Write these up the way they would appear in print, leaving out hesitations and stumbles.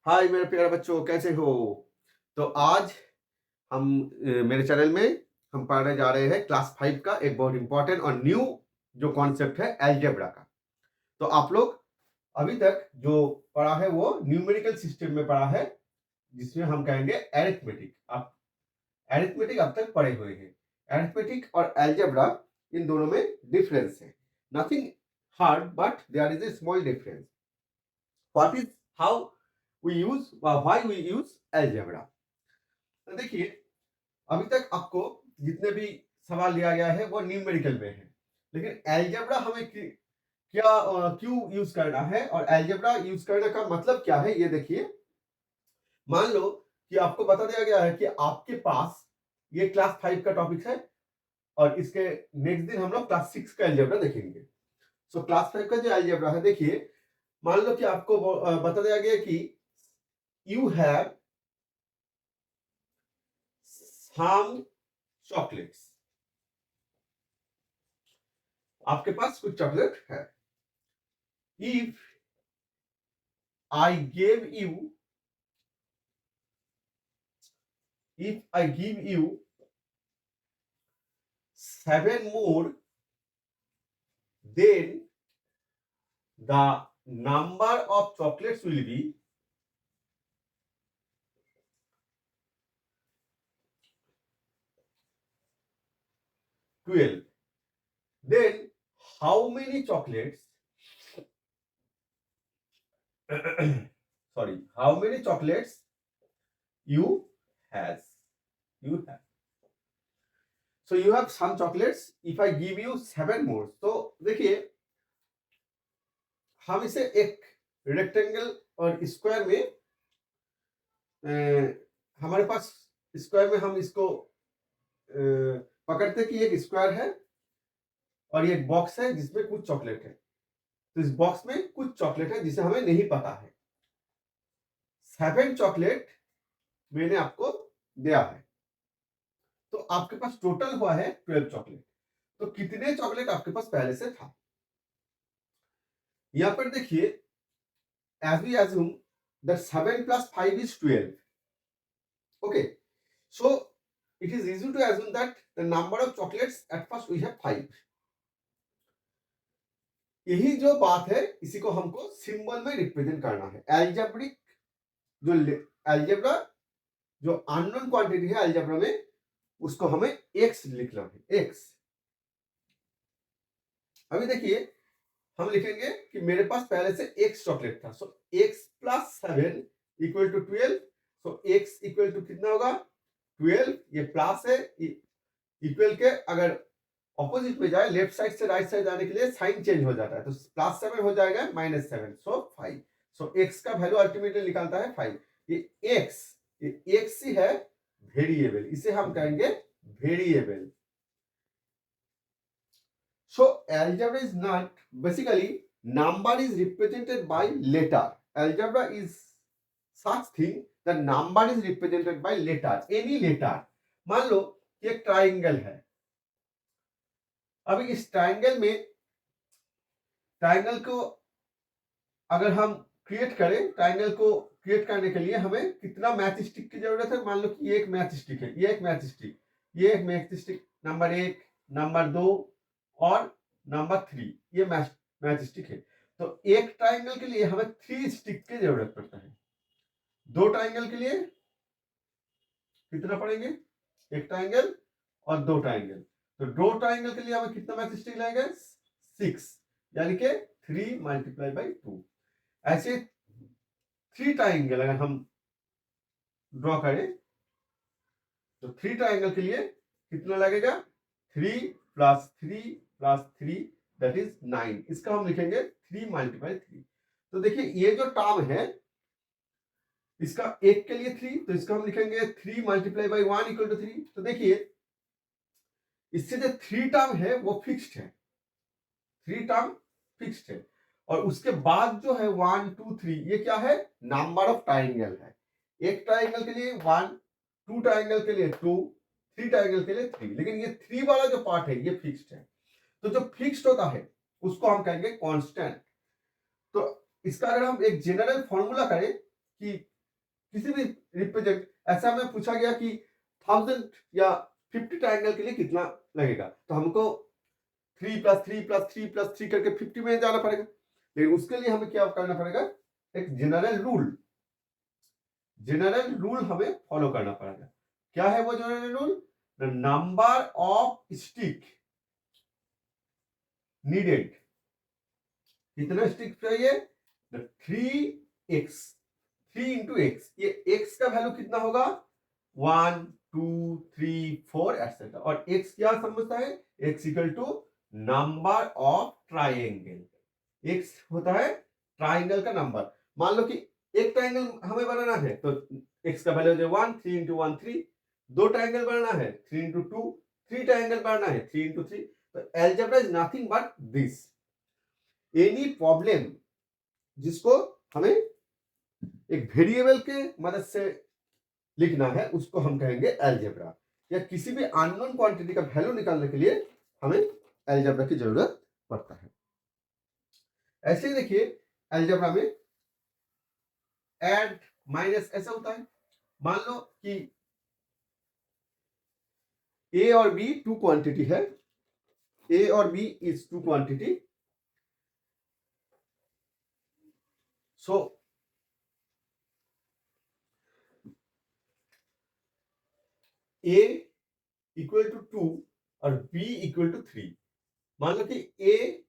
हाय मेरे प्यारे बच्चों, कैसे हो? तो आज हम मेरे चैनल में हम पढ़ने जा रहे हैं क्लास 5 का एक बहुत इंपॉर्टेंट और न्यू जो कॉन्सेप्ट है अलजेब्रा का। तो आप लोग अभी तक जो पढ़ा है वो न्यूमेरिकल सिस्टम में पढ़ा है, जिसमें हम कहेंगे अरिथमेटिक। आप अरिथमेटिक अब तक पढ़े हुए हैं। अरिथमेटिक और अलजेब्रा इन दोनों में डिफरेंस है। Nothing hard but there is a small difference. What is how we use why we use algebra? तो देखिए, अभी तक आपको जितने भी सवाल दिया गया है वो न्यूमेरिकल में है, लेकिन अलजेब्रा हमें क्यों यूज करना है और अलजेब्रा यूज करने का मतलब क्या है, ये देखिए। मान लो कि आपको बता दिया गया है कि आपके पास ये क्लास 5 का टॉपिक है और इसके नेक्स्ट दिन हम लोग क्लास 6 का अलजेब्रा देखेंगे। सो क्लास 5 का जो अलजेब्रा है, देखिए, मान लो कि आपको बता दिया गया कि यू हैव सम चॉकलेट्स। आपके पास कुछ चॉकलेट है। If I gave you, if I give you 7 more, then the number of chocolates will be 12. Then how many chocolates? Sorry, how many chocolates you has? You have. So you have some chocolates. If I give you 7 more, तो देखिए, हम इसे एक rectangle और square में हमारे पास square में हम इसको पकड़ते कि एक स्क्वायर है और ये एक बॉक्स है जिसमें कुछ चॉकलेट है। तो इस बॉक्स में कुछ चॉकलेट है जिसे हमें नहीं पता है। 7 चॉकलेट मैंने आपको दिया है, तो आपके पास टोटल हुआ है 12 चॉकलेट। तो कितने चॉकलेट आपके पास पहले से था? यहां पर देखिए, as we assume that 7 plus 5 is 12. Okay, so it is easy to assume that the number of chocolates at first we have 5. यही जो बात है, इसी को हमको सिंबल में रिप्रेजेंट करना है। एल्जेब्रिक जो अलजेब्रा जो अननोन क्वांटिटी है अलजेब्रा में, उसको हमें एक्स लिखना है। एक्स। अभी देखिए, हम लिखेंगे कि मेरे पास पहले से एक्स चॉकलेट था। So x plus 7 equal to 12। So x equal to कितना होगा? 12। ये प्लस है, इक्वल के अगर ऑपोजिट में जाए, लेफ्ट साइड से राइट साइड जाने के लिए साइन चेंज हो जाता है, तो प्लस 7 हो जाएगा -7, सो 5। सो एक्स का वैल्यू अल्टीमेटली निकालता है 5। ये एक्स ही है वेरिएबल, इसे हम कहेंगे variable. So algebra is not basically number is represented by letter. Algebra is such thing that number is represented by letter, any letter. मान लो कि एक ट्राइंगल है। अभी इस ट्राइंगल को अगर हम क्रिएट करें, ट्राइंगल को क्रिएट करने के लिए हमें कितना मैच स्टिक की जरूरत है? मान लो कि ये एक मैच स्टिक है, ये एक मैच स्टिक, ये एक मैच स्टिक नंबर 1, नंबर 2 और नंबर 3, ये मैच स्टिक है। तो एक ट्राइंगल के लिए हमें 3 स्टिक की जरूरत पड़ता है। 2 ट्राइंगल के लिए कितना पड़ेंगे? एक ट्राइंगल और 2 ट्राइंगल। तो 2 ट्राइंगल के लिए हमें कितना मैच स्टिक लगेगा? 6, यानी कि 3 मल्टीप्लाई बाई 2। ऐसे 3 ट्राइंगल अगर हम ड्रॉ करें, तो 3 ट्राइंगल के लिए कितना लगेगा? 3 प्लस 3 प्लस 3 दैट इज 9। इसका हम लिखेंगे 3 मल्टीप्लाई 3। तो देखिए, ये जो टर्म है, इसका एक के लिए 3, तो इसका हम लिखेंगे 3 मल्टीप्लाई बाई 1 इक्वल टू 3। तो देखिए, इससे जो 3 टर्म है वो फिक्स्ड है, 3 टर्म फिक्स्ड है। और उसके बाद जो है 1 2 3, ये क्या है? नंबर ऑफ ट्राइंगल है। एक ट्राइंगल के लिए 1, 2 ट्राइंगल के लिए 2, 3 ट्राइंगल के लिए 3। लेकिन ये 3 वाला जो पार्ट है ये फिक्स्ड है। तो जो फिक्स्ड होता है उसको हम कहेंगे कांस्टेंट। तो इसका अगर हम एक जनरल फॉर्मूला करें कि किसी भी रिप्रेजेंट, ऐसा हमें पूछा गया कि 1000 या 50 ट्राइंगल के लिए कितना लगेगा, तो हमको 3 + 3 + 3 + 3 करके 50 में जाना पड़ेगा। लेकिन उसके लिए हमें क्या करना पड़ेगा, एक जनरल रूल हमें फॉलो करना पड़ेगा। क्या है वो general rule? The number of stick needed, कितना स्टिक चाहिए? 3x, 3 × x, ये x का वैल्यू कितना होगा? 1 2 3 4 एटसेट्रा। और x क्या समझता है? x = number of triangle. x होता है ट्राइंगल का नंबर। मान लो कि एक ट्राइंगल हमें बनाना है तो x का वैल्यू है 1, 3 × 1 3। दो ट्राइंगल बनाना है 3 × 2, 3 ट्राइंगल बनाना है 3 × 3। तो algebra is nothing but this. Any problem जिसको हमें एक वेरिएबल के मदद से लिखना है उसको हम कहेंगे अलजेब्रा। या किसी भी अननोन क्वांटिटी का वैल्यू निकालने के लिए हमें अलजेब्रा की जरूरत पड़ता है। ऐसे ही देखिए अलजेब्रा में ऐड माइनस ऐसा होता है। मान लो कि ए और बी टू क्वांटिटी है, ए और b is two quantity. So a equal to 2 और बी इक्वल टू 3। मान लो कि ए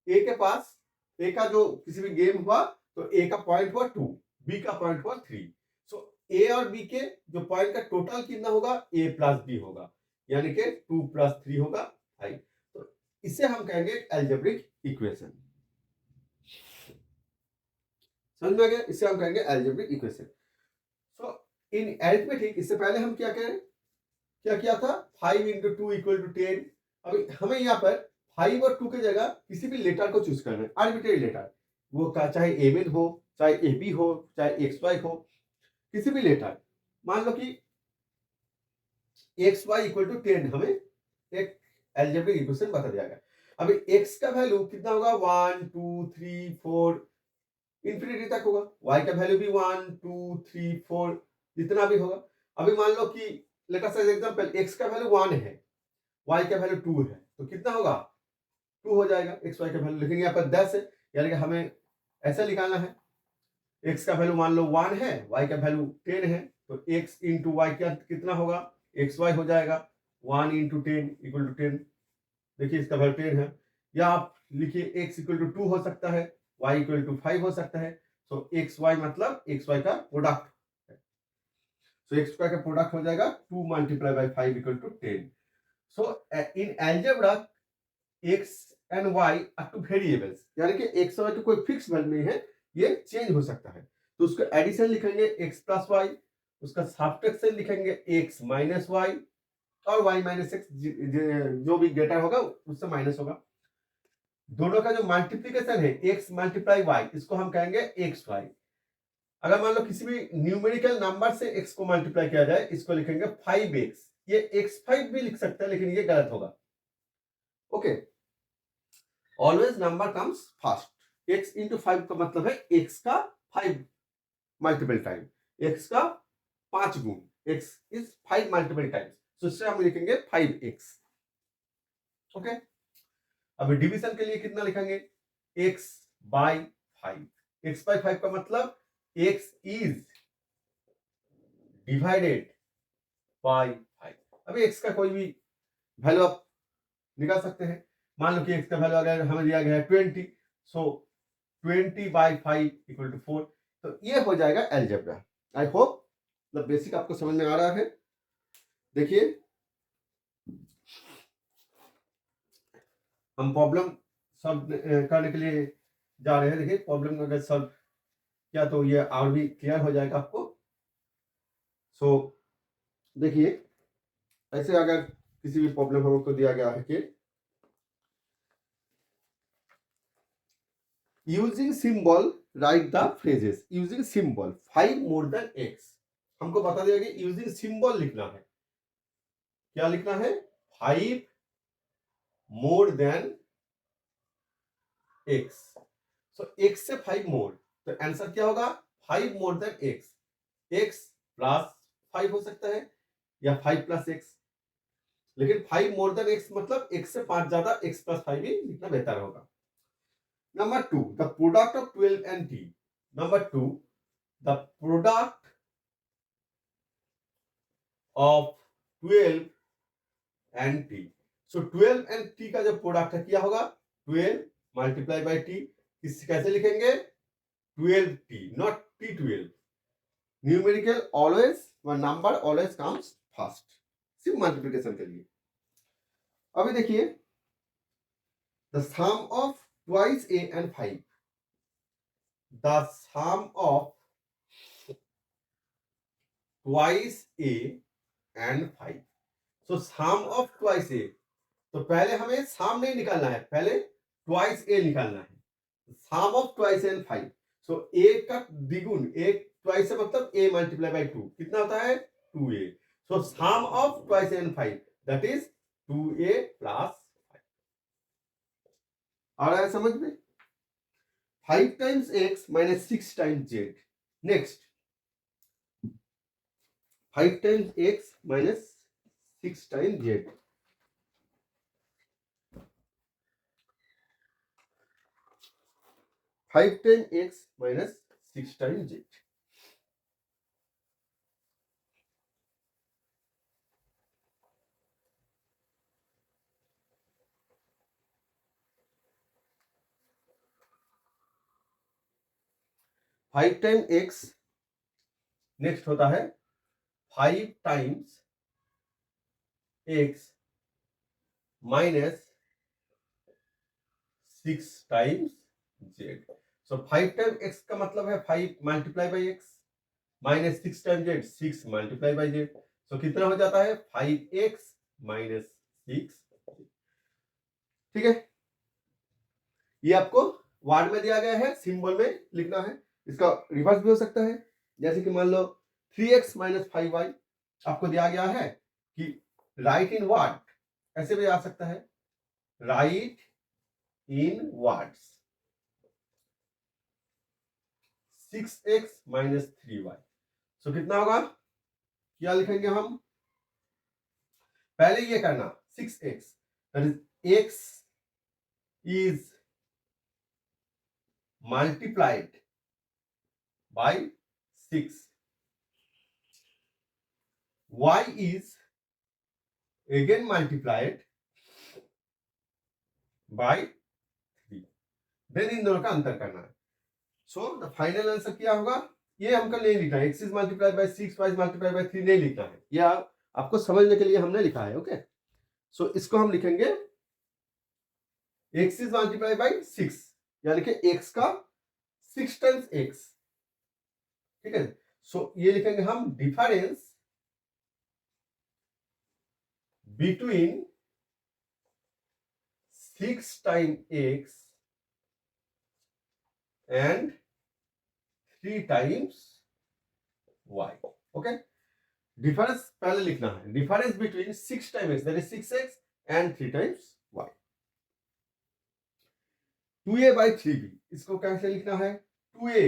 के पास, ए का जो किसी भी गेम हुआ तो ए का पॉइंट हुआ 2, बी का पॉइंट हुआ 3। सो ए और बी के जो पॉइंट का टोटल कितना होगा? ए प्लस बी होगा, यानी कि 2 + 3 होगा 5। तो इसे हम कहेंगे अलजेब्रिक इक्वेशन। समझ में आ गया? इसे हम कहेंगे अलजेब्रिक इक्वेशन। सो इन अरिथमेटिक इससे पहले हम क्या किया था? 5 × 2 = 10। अभी हमें यहाँ पर 5 और 2 की जगह किसी भी लेटर को चूज करना है, आर्बिट्रेरी लेटर। वो चाहे एमएन हो, चाहे एबी हो, चाहे एक्सवाई हो, किसी भी लेटर। मान लो कि XY = 10 हमें एक अलजेब्रिक इक्वेशन बता दिया गया। अभी x का वैल्यू कितना होगा? 1 2 3 4 इंफिनिटी तक होगा। y का वैल्यू भी 1 2 3 4 जितना भी होगा। अभी मान लो कि let us as example x का वैल्यू 1 है, y का वैल्यू 2 है, तो कितना होगा? 2 हो जाएगा xy का वैल्यू। लेकिन यहाँ पर 10 है, यानी कि हमें ऐसा निकालना है। x का वैल्यू मान लो 1 है, y का वैल्यू 10 है, तो x × y क्या कितना होगा? xy हो जाएगा 1 × 10 = 10। देखिए इसका वैल्यू 10 है। या आप लिखिए x = 2 हो सकता है, y = 5 हो सकता है। सो xy मतलब xy का प्रोडक्ट है। सो xy का प्रोडक्ट हो जाएगा 2 × 5 = 10। So in algebra x and y are two variables, यानी कि x और y तो कोई फिक्स वैल्यू नहीं है, ये चेंज हो सकता है। तो उसका एडिशन लिखेंगे x + y, उसका सब्ट्रैक्शन लिखेंगे x - y, और y - x जो भी ग्रेटर होगा उससे माइनस होगा। दोनों का जो मल्टीप्लिकेशन है x × y, इसको हम कहेंगे xy। अगर मान लो किसी भी न्यूमेरिकल नंबर से x को मल्टीप्लाई किया जाए, इसको लिखेंगे 5x। ये x5 भी लिख सकते हैं, लेकिन ये गलत होगा। Okay, always number comes first. x × 5 का मतलब है x का 5 मल्टीपल टाइम, x का 5 गुण। x इज 5 मल्टीपल टाइम्स, तो इससे हम लिखेंगे 5x। ओके, अभी डिवीजन के लिए कितना लिखेंगे? x/5। x/5 का मतलब x इज डिवाइडेड बाय 5। अभी x का कोई भी वैल्यू आप निकाल सकते हैं। मान लो कि x का वैल्यू अगर हमें दिया गया है 20, सो 20/5 = 4। तो ये हो जाएगा algebra. I hope the basic आपको समझ में आ रहा है। देखिए हम प्रॉब्लम सॉल्व करने के लिए जा रहे हैं। देखिए प्रॉब्लम अगर सॉल्व किया तो ये और भी क्लियर हो जाएगा आपको। सो देखिए ऐसे अगर किसी भी प्रॉब्लम हमको दिया गया है कि using symbol right the phrases. Using symbol 5 more than x, हमको बता दिया कि यूजिंग सिंबल लिखना है। क्या लिखना है? 5 more than x। सो x से 5 मोर, तो आंसर क्या होगा? 5 more than x। x plus 5 हो सकता है या 5 प्लस x, लेकिन 5 मोर देन x मतलब x से 5 ज्यादा x प्लस 5 ही लिखना बेहतर होगा। Number 2, the product of 12 and t। Number 2, the product of 12 and t। So 12 and t का जो प्रोडक्ट है क्या होगा, 12 मल्टीप्लाई बाई t। कैसे लिखेंगे, 12t, not t12। Numerical always number always comes first, सिर्फ मल्टीप्लिकेशन के लिए। अभी देखिए, the sum of twice a and 5, the sum of twice a and 5। So sum of twice a, तो पहले हमें सम नहीं निकालना है, पहले ट्वाइस a निकालना है। Sum of twice and 5, so a का द्विगुण, एक ट्वाइस मतलब a मल्टीप्लाई बाई 2, कितना होता है 2a। So sum of twice and 5 that is 2a plus 5। आ रहा है समझ में? 5 times x minus 6 times z। Next 5 times x minus 6 times z। 5 times x minus 6 times z। Five time x, next होता है 5 times x minus 6 times z. So 5 time x का मतलब है 5 multiply by x minus 6 time Z, 6 multiply by Z. सो कितना हो जाता है 5x minus 6। ठीक है, ये आपको वर्ड में दिया गया है, सिंबल में लिखना है। इसका रिवर्स भी हो सकता है, जैसे कि मान लो 3x माइनस 5y आपको दिया गया है कि राइट इन वर्ड, ऐसे भी आ सकता है, राइट इन वर्ड्स 6x माइनस 3y। सो कितना होगा, क्या लिखेंगे हम, पहले ये करना 6x, x is multiplied by 6, y is again multiplied by 3, then in दोनों का अंतर करना है। सो द फाइनल आंसर क्या होगा, ये हमको नहीं लिखना है, x is multiplied by 6, y is multiplied by 3 नहीं लिखना है, ये आपको समझने के लिए हमने लिखा है। ओके, सो इसको हम लिखेंगे x is multiplied by 6, यानी कि x का 6 टाइम्स x। ठीक है, सो ये लिखेंगे हम difference between 6 time x and 3 times y। Okay, difference पहले लिखना है, difference between 6 time x that is 6x and 3 times y। 2a by 3b, इसको कैसे लिखना है, 2a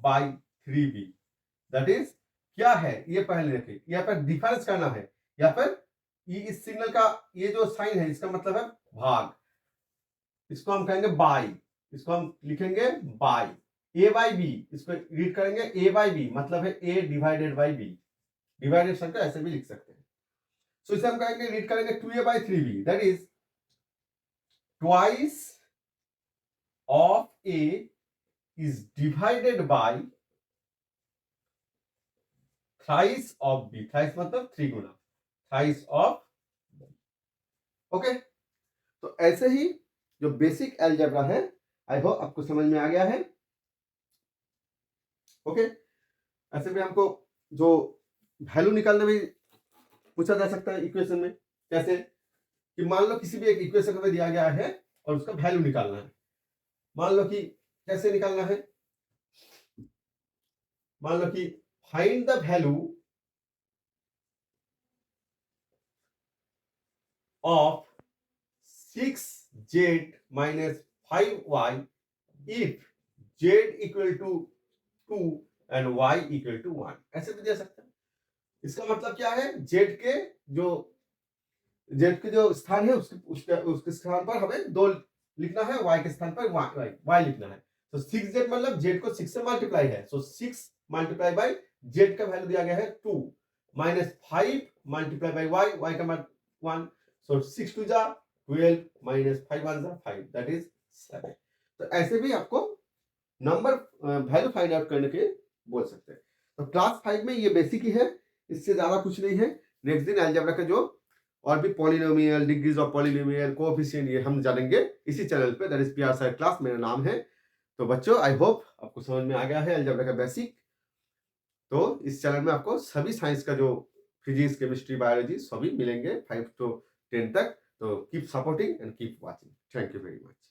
by 3b that is क्या है, ये पहले रखिए, यहाँ पर डिफरेंस करना है, यहाँ पर ये इस सिग्नल का ये जो साइन है इसका मतलब है भाग, इसको हम कहेंगे बाई, इसको हम लिखेंगे बाई। a बाई बी, इसको रीड करेंगे a बाई बी मतलब है a divided by b, divided शब्द ऐसे भी लिख सकते हैं। सो इसे हम कहेंगे, रीड करेंगे 2a by 3b that is twice of a is divided by thrice of b, thrice मतलब 3 गुना, thrice of b। ओके, तो ऐसे ही जो बेसिक अलजेब्रा है, आई होप आपको समझ में आ गया है। ओके, ऐसे भी हमको जो वैल्यू निकालने में पूछा जा सकता है इक्वेशन में, कैसे कि मान लो किसी भी एक इक्वेशन में दिया गया है और उसका वैल्यू निकालना है। मान लो कि कैसे निकालना है, मान लो कि find the value of 6z minus 5y if z equal to 2 and y equal to 1, ऐसे भी दे सकते हैं। इसका मतलब क्या है, जेड के जो स्थान है उसके स्थान पर हमें 2 लिखना है, y के स्थान पर y लिखना है। तो 6z मतलब जेड को 6 से मल्टीप्लाई है, सो 6 मल्टीप्लाई बाय जेड का वैल्यू दिया गया है 2 माइनस 5 मल्टीप्लाई बाय y का मतलब 1, सो 6 टू जा 12 माइनस 5 1 जा 5, दैट इज 7। तो ऐसे भी आपको नंबर वैल्यू फाइंड आउट करने के बोल सकते हैं। तो क्लास 5 में ये बेसिक ही है, इससे ज्यादा कुछ नहीं है। नेक्स्ट दिन अलजेब्रा का जो और भी polynomial, degrees of polynomial, coefficient, ये हम जानेंगे इसी चैनल पे, that is PR side class, मेरा नाम है। तो बच्चों आई होप आपको समझ में आ गया है अलजेब्रा का बेसिक। तो इस चैनल में आपको सभी साइंस का जो फिजिक्स, केमिस्ट्री, बायोलॉजी सभी मिलेंगे 5 to 10 तक। तो keep supporting and keep watching. Thank you very much.